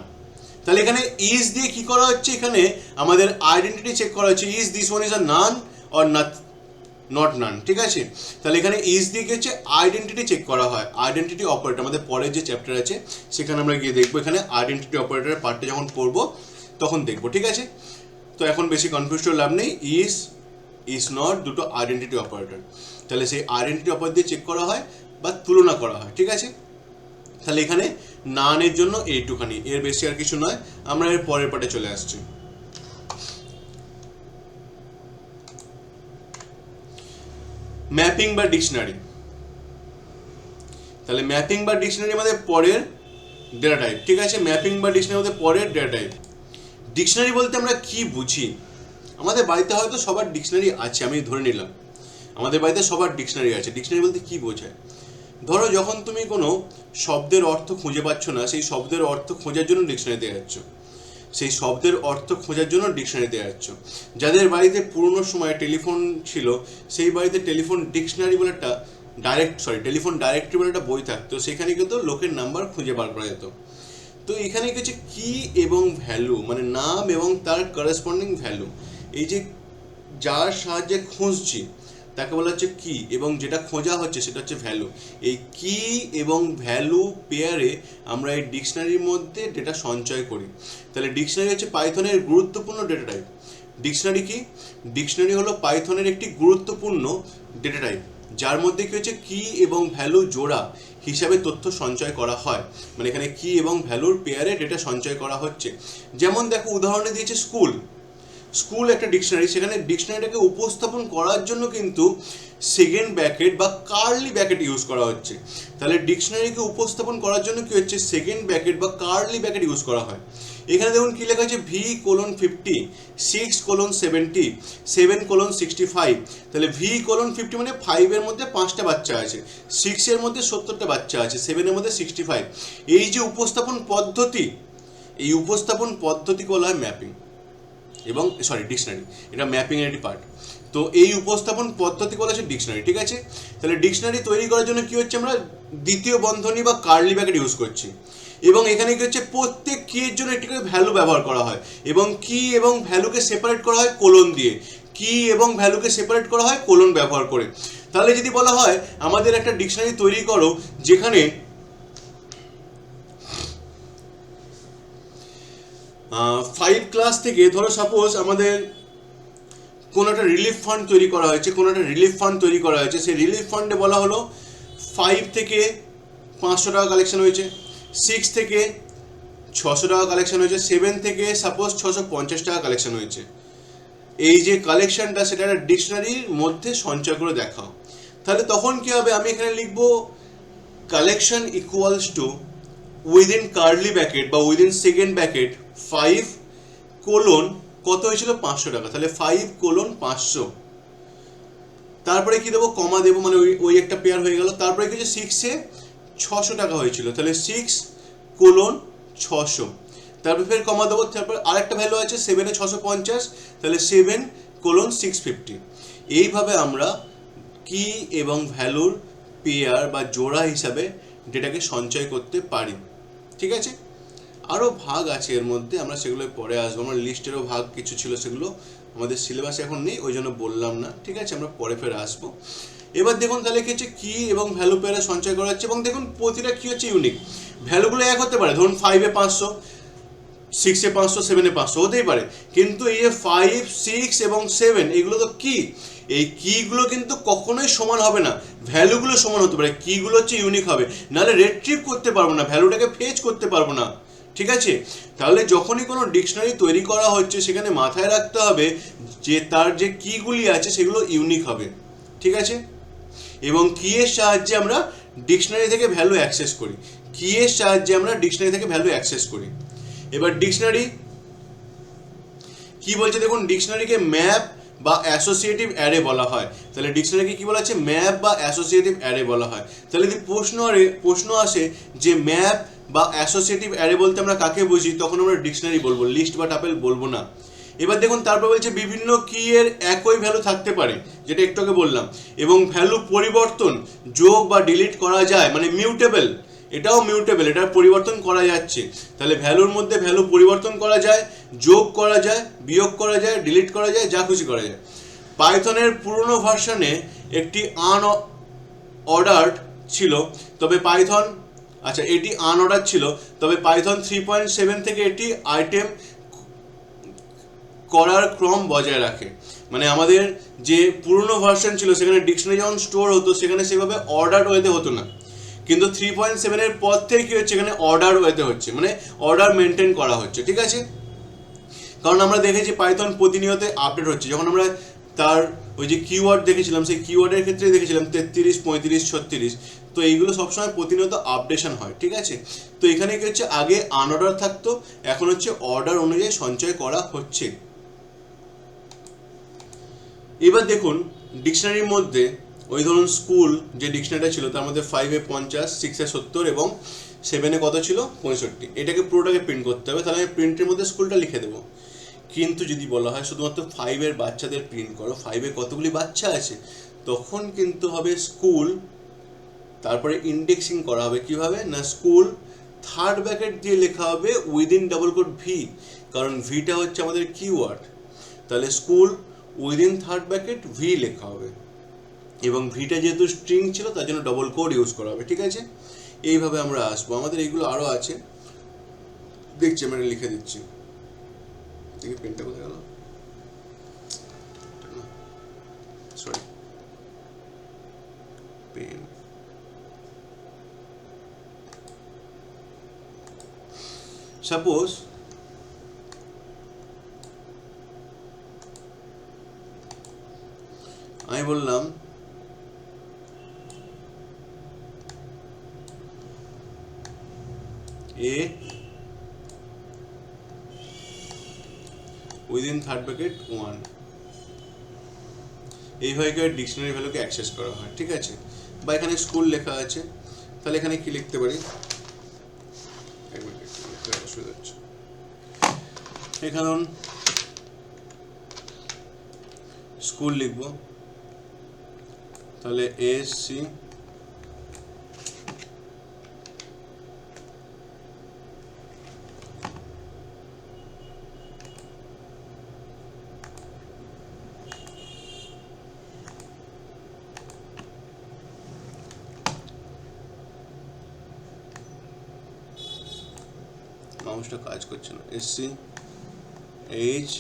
তাহলে এখানে ইজ দিয়ে কি করা হচ্ছে, এখানে আমাদের আইডেন্টিটি চেক করা হচ্ছে, is this one is a NaN or not NaN, ঠিক আছে। তাহলে এখানে ইজ দিয়ে কি হচ্ছে আইডেন্টিটি চেক করা হয়। আইডেন্টিটি অপারেটর আমাদের পরের যে চ্যাপ্টার আছে সেখানে আমরা গিয়ে দেখবো, এখানে আইডেন্টিটি অপারেটরের পার্টটা যখন পড়বো তখন দেখবো, ঠিক আছে। তো এখন বেশি কনফিউজ হওয়ার লাভ নেই, ইজ নট দুটো আইডেন্টিটি অপারেটর। তাহলে সেই আইডেন্টিটি অপারেটর দিয়ে চেক করা হয় বা তুলনা করা হয়, ঠিক আছে। তাহলে এখানে নানের জন্য এইটুখানি, এর বেশি আর কিছু নয়। আমরা এর পরের পার্টে চলে আসছি। ম্যাপিং বা ডিকশনারি। তাহলে ম্যাপিং বা ডিকশনারি আমাদের পরের ডেটা টাইপ, ঠিক আছে। ম্যাপিং বা ডিকশনারি আমাদের পরের ডেটা টাইপ। ডিকশনারি বলতে আমরা কি বুঝি, আমাদের বাড়িতে হয়তো সবার ডিকশনারি আছে, আমি ধরে নিলাম আমাদের বাড়িতে সবার ডিকশনারি আছে। ডিকশনারি বলতে কি বোঝায়, ধরো যখন তুমি কোনো শব্দের অর্থ খুঁজে পাচ্ছ না, সেই শব্দের অর্থ খোঁজার জন্য ডিকশনারিতে যাচ্ছ, সেই শব্দের অর্থ খোঁজার জন্য ডিকশনারিতে যাচ্ছ। যাদের বাড়িতে পুরনো সময়ে টেলিফোন ছিল, সেই বাড়িতে টেলিফোন ডিকশনারি বলে একটা টেলিফোন ডাইরেক্টরি বলে একটা বই থাকতো, সেখানে কিন্তু লোকের নাম্বার খুঁজে বার করা যেত। তো এখানে কি হচ্ছে কি এবং ভ্যালু, মানে নাম এবং তার করেসপন্ডিং ভ্যালু, এই যে যার সাহায্যে খুঁজছি তাকে বলা হচ্ছে কি, এবং যেটা খোঁজা হচ্ছে সেটা হচ্ছে ভ্যালু। এই কি এবং ভ্যালু পেয়ারে আমরা এই ডিকশনারির মধ্যে ডেটা সঞ্চয় করি। তাহলে ডিকশনারি হচ্ছে পাইথনের গুরুত্বপূর্ণ ডেটা টাইপ। ডিকশনারি কি? ডিকশনারি হলো পাইথনের একটি গুরুত্বপূর্ণ ডেটা টাইপ, যার মধ্যে কি হচ্ছে কি এবং ভ্যালু জোড়া হিসাবে তথ্য সঞ্চয় করা হয়। মানে এখানে কি এবং ভ্যালুর পেয়ারে ডেটা সঞ্চয় করা হচ্ছে। যেমন দেখো উদাহরণে দিয়েছে স্কুল। স্কুল একটা ডিকশনারি, সেখানে ডিকশনারিটাকে উপস্থাপন করার জন্য কিন্তু সেকেন্ড ব্র্যাকেট বা কার্লি ব্র্যাকেট ইউজ করা হচ্ছে। তাহলে ডিকশনারিকে উপস্থাপন করার জন্য কি হচ্ছে সেকেন্ড ব্র্যাকেট বা কার্লি ব্র্যাকেট ইউজ করা হয়। এখানে দেখুন কি লেখা আছে, V:50, 6:70, 7:65। তাহলে V:50 মানে 5-এর মধ্যে 5টা বাচ্চা আছে, 6-এর মধ্যে 70টা বাচ্চা আছে, 7-এর মধ্যে 65। এই যে উপস্থাপন পদ্ধতি, এই উপস্থাপন পদ্ধতিকে বলা হয় ম্যাপিং এবং ডিকশনারি। এটা ম্যাপিংয়ের একটি পার্ট। তো এই উপস্থাপন পদ্ধতি বলা হচ্ছে ডিকশনারি, ঠিক আছে। তাহলে ডিকশনারি তৈরি করার জন্য কি হচ্ছে, আমরা দ্বিতীয় বন্ধনী বা কার্লি ব্র্যাকেট ইউজ করছি। এবং এখানে কি হচ্ছে প্রত্যেক কি এর জন্য একটি করে ভ্যালু ব্যবহার করা হয়, এবং কি এবং ভ্যালুকে সেপারেট করা হয় কোলন দিয়ে। কি এবং ভ্যালুকে সেপারেট করা হয় কোলন ব্যবহার করে। তাহলে যদি বলা হয় আমাদের একটা ডিকশনারি তৈরি করো যেখানে 5 ক্লাস থেকে, ধরো সাপোজ আমাদের কোনো একটা রিলিফ ফান্ড তৈরি করা হয়েছে, সেই রিলিফ ফান্ডে বলা হলো 5 থেকে 500 টাকা কালেকশন হয়েছে, 6 থেকে 600 টাকা কালেকশন হয়েছে, 7 থেকে সাপোজ 650 টাকা কালেকশন হয়েছে। এই যে কালেকশনটা সেটা একটা ডিকশনারির মধ্যে সঞ্চয় করে দেখাও। তাহলে তখন কি হবে, আমি এখানে লিখবো collection equals to within curly bracket বা উইদিন সেকেন্ড ব্র্যাকেট 5 কোলন কত হয়েছিল 500 টাকা। তাহলে 5:500, তারপরে কি দেবো, কমা দেবো, মানে ওই একটা পেয়ার হয়ে গেল। তারপরে কি হচ্ছে 6-এ 600 টাকা হয়েছিল, তাহলে 6:600, তারপরে ফের কমা দেবো। তারপর আরেকটা ভ্যালু আছে 7-এ 650, তাহলে 7:650। এইভাবে আমরা কি এবং ভ্যালুর পেয়ার বা জোড়া হিসাবে ডেটাকে সঞ্চয় করতে পারি, ঠিক আছে। আরও ভাগ আছে এর মধ্যে, আমরা সেগুলো পরে আসবো। আমার লিস্টেরও ভাগ কিছু ছিল, সেগুলো আমাদের সিলেবাসে এখন নেই, ওই জন্য বললাম না, ঠিক আছে, আমরা পরে ফের আসবো। এবার দেখুন তাহলে কি হচ্ছে কি এবং ভ্যালু পেয়ারে সঞ্চয় করা হচ্ছে, এবং দেখুন প্রতিটা কি হচ্ছে ইউনিক। ভ্যালুগুলো এক হতে পারে, ধরুন 5-এ 500, 6-এ 500, 7-এ 500 হতেই পারে, কিন্তু এই যে 5, 6 এবং 7 এগুলো তো কি, এই কিগুলো কিন্তু কখনোই সমান হবে না, ভ্যালুগুলো সমান হতে পারে, কিগুলো হচ্ছে ইউনিক হবে, নাহলে রিট্রিভ করতে পারবো না, ভ্যালুটাকে ফেচ করতে পারবো না, ঠিক আছে। তাহলে যখনই কোনো ডিকশনারি তৈরি করা হচ্ছে সেখানে মাথায় রাখতে হবে যে তার যে কিগুলি আছে সেগুলো ইউনিক হবে, ঠিক আছে। এবং কি এর সাহায্যে আমরা ডিকশনারি থেকে ভ্যালু অ্যাক্সেস করি, এবার ডিকশনারি কি বলছে দেখুন, ডিকশনারিকে ম্যাপ বা অ্যাসোসিয়েটিভ অ্যারে বলা হয়। তাহলে ডিকশনারিকে কি বলা হচ্ছে, ম্যাপ বা অ্যাসোসিয়েটিভ অ্যারে বলা হয়। তাহলে যদি প্রশ্ন আসে যে ম্যাপ বা অ্যাসোসিয়েটিভ অ্যারে বলতে আমরা কাকে বুঝি, তখন আমরা ডিকশনারি বলবো, লিস্ট বা টাপেল বলবো না। এবার দেখুন তারপর বলছে বিভিন্ন কি এর একই ভ্যালু থাকতে পারে, যেটা একটু আগে বললাম, এবং ভ্যালু পরিবর্তন, যোগ বা ডিলিট করা যায়, মানে মিউটেবল, এটাও মিউটেবল, এটা পরিবর্তন করা যাচ্ছে। তাহলে ভ্যালুর মধ্যে ভ্যালু পরিবর্তন করা যায়, যোগ করা যায়, বিয়োগ করা যায়, ডিলিট করা যায়, যা খুশি করা যায়। পাইথনের পুরনো ভার্সনে একটি আনঅর্ডার্ড ছিল, তবে পাইথন এটি আনঅর্ডার ছিল, তবে পাইথন 3.7 থেকে এটি আইটেম করার ক্রম বজায় রাখে। মানে আমাদের যে পুরনো ভার্সন ছিল সেখানে ডিকশনারি যখন স্টোর হতো সেখানে সেভাবে অর্ডার ওয়েতে হতো না, কিন্তু 3.7-এর পর থেকে কি হচ্ছে, এখানে অর্ডার ওয়েতে হচ্ছে, মানে অর্ডার মেনটেন করা হচ্ছে, ঠিক আছে। কারণ আমরা দেখেছি পাইথন প্রতিনিয়ত আপডেট হচ্ছে। যখন আমরা তার ওই যে কিওয়ার্ড দেখেছিলাম, সেই কিওয়ার্ডের ক্ষেত্রে দেখেছিলাম 33, 35, 36, তো এইগুলো সবসময় প্রতিনিয়ত আপডেশন হয়, ঠিক আছে। তো এখানে কি হচ্ছে, আগে আনঅর্ডার থাকতো, এখন হচ্ছে অর্ডার অনুযায়ী সঞ্চয় করা হচ্ছে। এবার দেখুন ডিকশনারির মধ্যে ওই ধরুন স্কুল যে ডিকশনারিটা ছিল তার মধ্যে 5-এ 50, 6-এ 70 এবং 7-এ কত ছিল 65, এটাকে পুরোটাকে প্রিন্ট করতে হবে। তাহলে আমি প্রিন্টের মধ্যে স্কুলটা লিখে দেবো। কিন্তু যদি বলা হয় শুধুমাত্র 5-এর বাচ্চাদের প্রিন্ট করো, 5-এ কতগুলি বাচ্চা আছে, তখন কিন্তু হবে স্কুল, তারপরে ইন্ডেক্সিং করা হবে, কিভাবে না, স্কুল থার্ড ব্র্যাকেট দিয়ে লেখা হবে উইদিন ডাবল কোট ভি, কারণ ভিটা হচ্ছে আমাদের কিওয়ার্ড। তাহলে school within third bracket V লেখা হবে, এবং ভিটা যেহেতু স্ট্রিং ছিল তার জন্য ডবল কোড ইউজ করা হবে। ঠিক আছে, এইভাবে আমরা আসবো। আমাদের এইগুলো আরও আছে, দেখছি আমরা লিখে দিচ্ছি। দেখি পেনটা কোথায় গেল, সরি পেন। সাপোজ আমি বললাম এ উইদিন থার্ড ব্র্যাকেট 1, এইভাবে ডিকশনারি ভ্যালুকে অ্যাক্সেস করা হয়। ঠিক আছে, বা এখানে স্কুল লেখা আছে, তাহলে এখানে কি লিখতে পারি, এখানে স্কুল লিখবো, তাহলে SC মাউসটা কাজ করছে না, SC H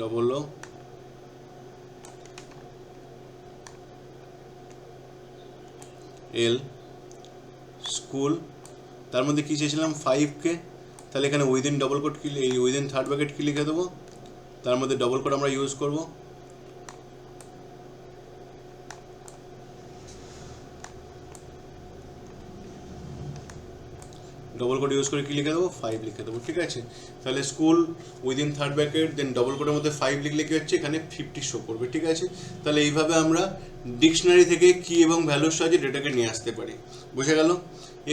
double O L school, তার মধ্যে কি চেয়েছিলাম 5K, তাহলে এখানে উইদিন ডবল কোট কি, এই উইদিন থার্ড ব্র্যাকেট কি লিখে দেবো, তার মধ্যে ডবল কোট আমরা ইউজ করব। ডবল কোড ইউজ করে কি লিখে দেবো, 5 লিখে দেবো। ঠিক আছে, তাহলে স্কুল উইদিন থার্ড ব্র্যাকেট দেন ডবল কোডের মধ্যে 5 লিখলে কি হচ্ছে, এখানে 50 শো করবে। ঠিক আছে, তাহলে এইভাবে আমরা ডিকশনারি থেকে কি এবং ভ্যালুর সাহায্যে ডেটাকে নিয়ে আসতে পারি। বুঝে গেল?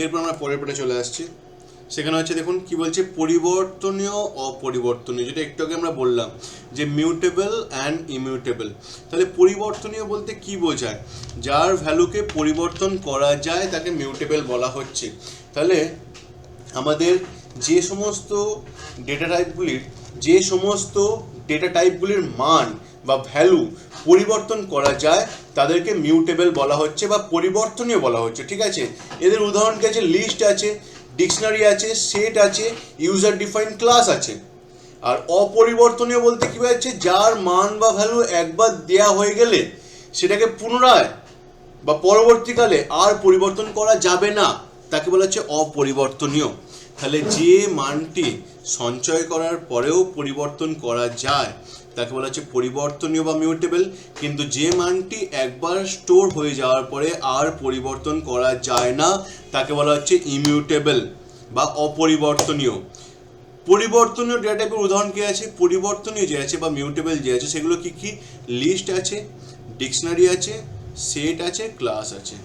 এরপর আমরা পরের পরে চলে আসছি, সেখানে হচ্ছে দেখুন কি বলছে, পরিবর্তনীয় অপরিবর্তনীয়, যেটা একটু আগে আমরা বললাম যে মিউটেবল অ্যান্ড ইমিউটেবল। তাহলে পরিবর্তনীয় বলতে কি বোঝায়, যার ভ্যালুকে পরিবর্তন করা যায় তাকে মিউটেবল বলা হচ্ছে। তাহলে আমাদের যে সমস্ত ডেটা টাইপগুলির মান বা ভ্যালু পরিবর্তন করা যায় তাদেরকে মিউটেবল বলা হচ্ছে বা পরিবর্তনীয় বলা হচ্ছে। ঠিক আছে, এদের উদাহরণ কি আছে, লিস্ট আছে, ডিকশনারি আছে, সেট আছে, ইউজার ডিফাইন ক্লাস আছে। আর অপরিবর্তনীয় বলতে কি বোঝাচ্ছে, যার মান বা ভ্যালু একবার দেয়া হয়ে গেলে সেটাকে পুনরায় বা পরবর্তীকালে আর পরিবর্তন করা যাবে না, তাকে বলা হচ্ছে অপরিবর্তনীয়। তাহলে যে মানটি সঞ্চয় করার পরেও পরিবর্তন করা যায় তাকে বলা হচ্ছে পরিবর্তনীয় বা মিউটেবল, কিন্তু যে মানটি একবার স্টোর হয়ে যাওয়ার পরে আর পরিবর্তন করা যায় না তাকে বলা হচ্ছে ইমিউটেবল বা অপরিবর্তনীয়। পরিবর্তনীয় ডেটা টাইপের উদাহরণ কি আছে, পরিবর্তনীয় যে আছে বা মিউটেবল যে আছে সেগুলো কি কি, লিস্ট আছে, ডিকশনারি আছে, সেট আছে, ক্লাস আছে।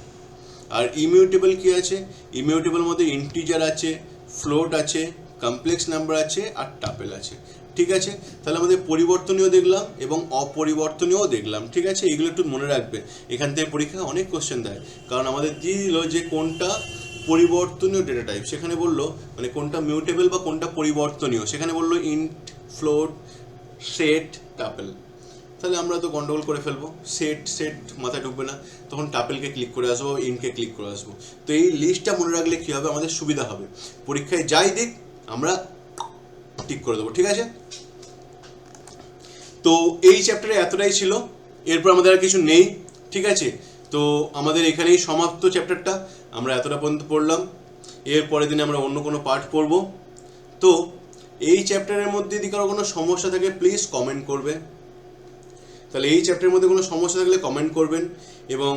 আর ইমিউটেবল কি আছে, ইমিউটেবল মধ্যে ইন্টিজার আছে, ফ্লোট আছে, কমপ্লেক্স নাম্বার আছে, আর টাপেল আছে। ঠিক আছে, তাহলে আমাদের পরিবর্তনীয় দেখলাম এবং অপরিবর্তনীয় দেখলাম। ঠিক আছে, এগুলো একটু মনে রাখবে, এখান থেকে পরীক্ষায় অনেক কোশ্চেন দেয়, কারণ আমাদের দিয়ে দিল যে কোনটা পরিবর্তনীয় ডেটা টাইপ, সেখানে বললো মানে কোনটা মিউটেবল বা কোনটা পরিবর্তনীয়, সেখানে বললো ইন্ট, ফ্লোট, সেট, টাপেল। তাহলে আমরা তো গন্ডগোল করে ফেলবো, সেট মাথায় ঢুকবে না, তখন টাপেলকে ক্লিক করে আসবো, ইনকে ক্লিক করে আসবো। তো এই লিস্টটা মনে রাখলে কী হবে, আমাদের সুবিধা হবে, পরীক্ষায় যাই দিক আমরা ঠিক করে দেবো। ঠিক আছে, তো এই চ্যাপ্টারে এতটাই ছিল, এরপর আমাদের আর কিছু নেই। ঠিক আছে, তো আমাদের এখানেই সমাপ্ত চ্যাপ্টারটা, আমরা এতটা পর্যন্ত পড়লাম, এর পরের দিনে আমরা অন্য কোনো পার্ট পড়ব। তো এই চ্যাপ্টারের মধ্যে যদি কারো কোনো সমস্যা থাকে প্লিজ কমেন্ট করবে। তাহলে এই চ্যাপ্টারের মধ্যে কোনো সমস্যা থাকলে কমেন্ট করবেন, এবং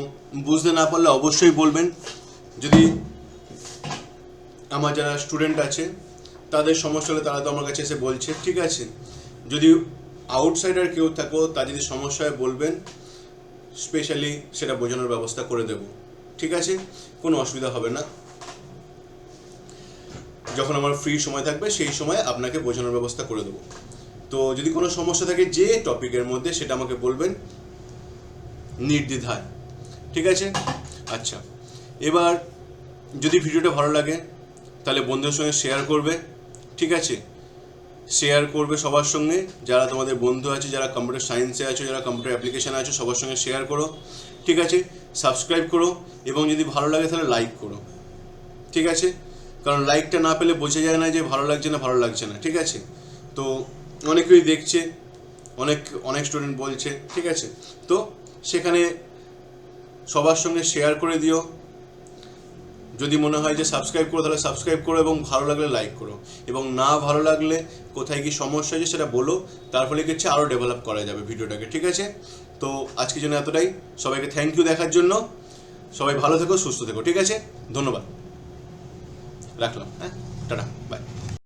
বুঝতে না পারলে অবশ্যই বলবেন। যদি আমার যারা স্টুডেন্ট আছে তাদের সমস্যা হলে তারা তো আমার কাছে এসে বলছে। ঠিক আছে, যদি আউটসাইডার কেউ থাকো তা যদি সমস্যা হয় বলবেন, স্পেশালি সেটা বোঝানোর ব্যবস্থা করে দেব। ঠিক আছে, কোনো অসুবিধা হবে না, যখন আমার ফ্রি সময় থাকবে সেই সময় আপনাকে বোঝানোর ব্যবস্থা করে দেবো। তো যদি কোনো সমস্যা থাকে যে টপিকের মধ্যে সেটা আমাকে বলবেন নির্দ্বিধায়। ঠিক আছে, আচ্ছা, এবার যদি ভিডিওটা ভালো লাগে তাহলে বন্ধুদের সঙ্গে শেয়ার করবে, ঠিক আছে? শেয়ার করবে সবার সঙ্গে, যারা তোমাদের বন্ধু আছে, যারা কম্পিউটার সায়েন্সে আছো, যারা কম্পিউটার অ্যাপ্লিকেশানে আছো, সবার সঙ্গে শেয়ার করো, ঠিক আছে? সাবস্ক্রাইব করো এবং যদি ভালো লাগে তাহলে লাইক করো, ঠিক আছে? কারণ লাইকটা না পেলে বোঝা যায় না যে ভালো লাগছে না ভালো লাগছে না, ঠিক আছে? তো অনেকেই দেখছে, অনেক স্টুডেন্ট বলছে, ঠিক আছে? তো সেখানে সবার সঙ্গে শেয়ার করে দিও। যদি মনে হয় যে সাবস্ক্রাইব করো তাহলে সাবস্ক্রাইব করো এবং ভালো লাগলে লাইক করো, এবং না ভালো লাগলে কোথায় কি সমস্যা হয়েছে সেটা বলো, তার ফলে কিছু আরও ডেভেলপ করা যাবে ভিডিওটাকে, ঠিক আছে? তো আজকের জন্য এতটাই। সবাইকে থ্যাংক ইউ দেখার জন্য। সবাই ভালো থেকো, সুস্থ থেকো, ঠিক আছে? ধন্যবাদ, রাখলাম, হ্যাঁ, টাটা, বাই।